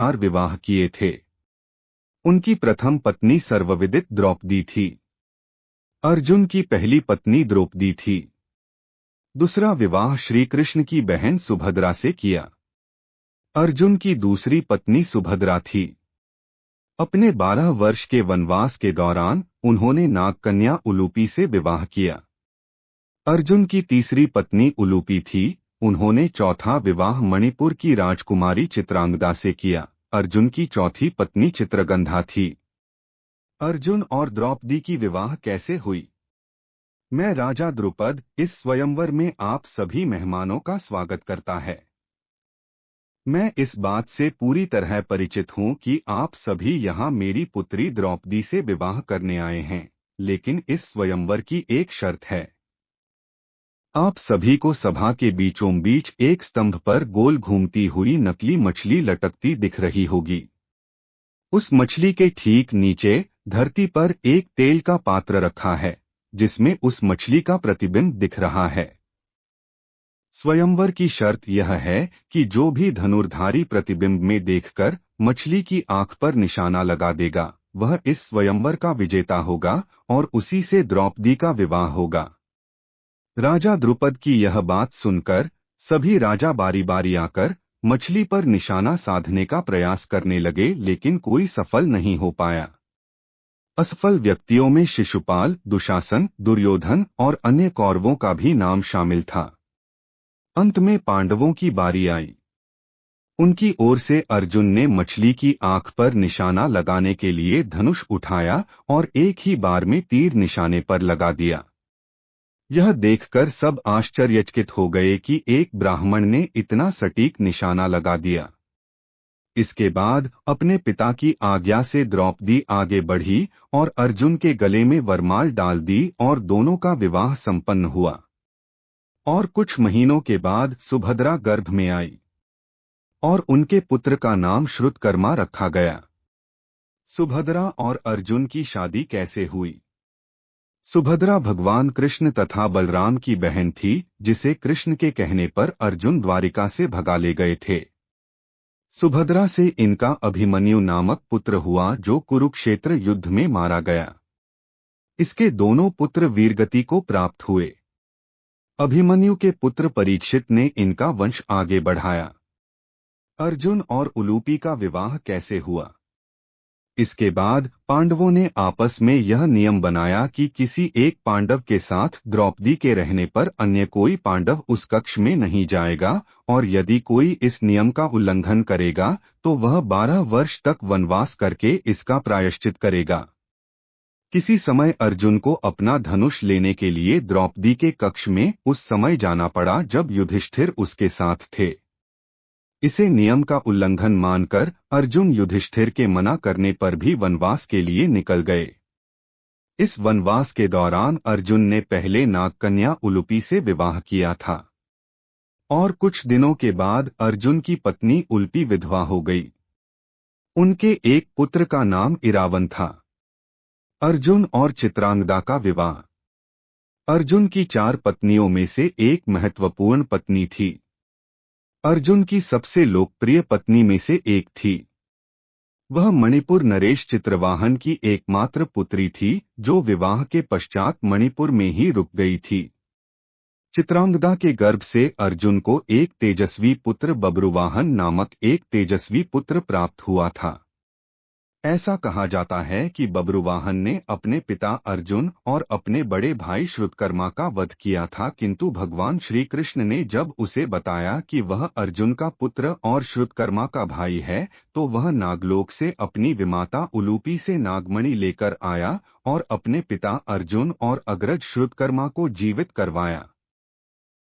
4 विवाह किए थे। उनकी प्रथम पत्नी सर्वविदित द्रौपदी थी। अर्जुन की पहली पत्नी द्रौपदी थी। दूसरा विवाह श्री कृष्ण की बहन सुभद्रा से किया। अर्जुन की दूसरी पत्नी सुभद्रा थी। अपने 12 वर्ष के वनवास के दौरान उन्होंने नागकन्या उलूपी से विवाह किया। अर्जुन की तीसरी पत्नी उलूपी थी। उन्होंने चौथा विवाह मणिपुर की राजकुमारी चित्रांगदा से किया। अर्जुन की चौथी पत्नी चित्रगंधा थी। अर्जुन और द्रौपदी की विवाह कैसे हुई? मैं राजा द्रुपद इस स्वयंवर में आप सभी मेहमानों का स्वागत करता है। मैं इस बात से पूरी तरह परिचित हूं कि आप सभी यहां मेरी पुत्री द्रौपदी से विवाह करने आए हैं, लेकिन इस स्वयंवर की एक शर्त है। आप सभी को सभा के बीचों बीच एक स्तंभ पर गोल घूमती हुई नकली मछली लटकती दिख रही होगी। उस मछली के ठीक नीचे धरती पर एक तेल का पात्र रखा है, जिसमें उस मछली का प्रतिबिंब दिख रहा है। स्वयंवर की शर्त यह है कि जो भी धनुर्धारी प्रतिबिंब में देखकर मछली की आंख पर निशाना लगा देगा, वह इस स्वयंवर का विजेता होगा और उसी से द्रौपदी का विवाह होगा। राजा द्रुपद की यह बात सुनकर सभी राजा बारी बारी आकर मछली पर निशाना साधने का प्रयास करने लगे, लेकिन कोई सफल नहीं हो पाया। असफल व्यक्तियों में शिशुपाल, दुशासन, दुर्योधन और अन्य कौरवों का भी नाम शामिल था। अंत में पांडवों की बारी आई। उनकी ओर से अर्जुन ने मछली की आंख पर निशाना लगाने के लिए धनुष उठाया और एक ही बार में तीर निशाने पर लगा दिया। यह देखकर सब आश्चर्यचकित हो गए कि एक ब्राह्मण ने इतना सटीक निशाना लगा दिया। इसके बाद अपने पिता की आज्ञा से द्रौपदी आगे बढ़ी और अर्जुन के गले में वरमाल डाल दी और दोनों का विवाह संपन्न हुआ। और कुछ महीनों के बाद सुभद्रा गर्भ में आई और उनके पुत्र का नाम श्रुतकर्मा रखा गया। सुभद्रा और अर्जुन की शादी कैसे हुई? सुभद्रा भगवान कृष्ण तथा बलराम की बहन थी, जिसे कृष्ण के कहने पर अर्जुन द्वारिका से भगा ले गए थे। सुभद्रा से इनका अभिमन्यु नामक पुत्र हुआ, जो कुरुक्षेत्र युद्ध में मारा गया। इसके दोनों पुत्र वीरगति को प्राप्त हुए। अभिमन्यु के पुत्र परीक्षित ने इनका वंश आगे बढ़ाया। अर्जुन और उलूपी का विवाह कैसे हुआ? इसके बाद पांडवों ने आपस में यह नियम बनाया कि किसी एक पांडव के साथ द्रौपदी के रहने पर अन्य कोई पांडव उस कक्ष में नहीं जाएगा, और यदि कोई इस नियम का उल्लंघन करेगा तो वह 12 वर्ष तक वनवास करके इसका प्रायश्चित करेगा। किसी समय अर्जुन को अपना धनुष लेने के लिए द्रौपदी के कक्ष में उस समय जाना पड़ा जब युधिष्ठिर उसके साथ थे। इसे नियम का उल्लंघन मानकर अर्जुन युधिष्ठिर के मना करने पर भी वनवास के लिए निकल गए। इस वनवास के दौरान अर्जुन ने पहले नागकन्या उलूपी से विवाह किया था और कुछ दिनों के बाद अर्जुन की पत्नी उलूपी विधवा हो गई। उनके एक पुत्र का नाम इरावन था। अर्जुन और चित्रांगदा का विवाह। अर्जुन की 4 पत्नियों में से एक महत्वपूर्ण पत्नी थी। अर्जुन की सबसे लोकप्रिय पत्नी में से एक थी। वह मणिपुर नरेश चित्रवाहन की एकमात्र पुत्री थी, जो विवाह के पश्चात मणिपुर में ही रुक गई थी। चित्रांगदा के गर्भ से अर्जुन को एक तेजस्वी पुत्र बब्रुवाहन नामक एक तेजस्वी पुत्र प्राप्त हुआ था। ऐसा कहा जाता है कि बब्रुवाहन ने अपने पिता अर्जुन और अपने बड़े भाई श्रुतकर्मा का वध किया था, किंतु भगवान श्री कृष्ण ने जब उसे बताया कि वह अर्जुन का पुत्र और श्रुतकर्मा का भाई है, तो वह नागलोक से अपनी विमाता उलूपी से नागमणि लेकर आया और अपने पिता अर्जुन और अग्रज श्रुतकर्मा को जीवित करवाया।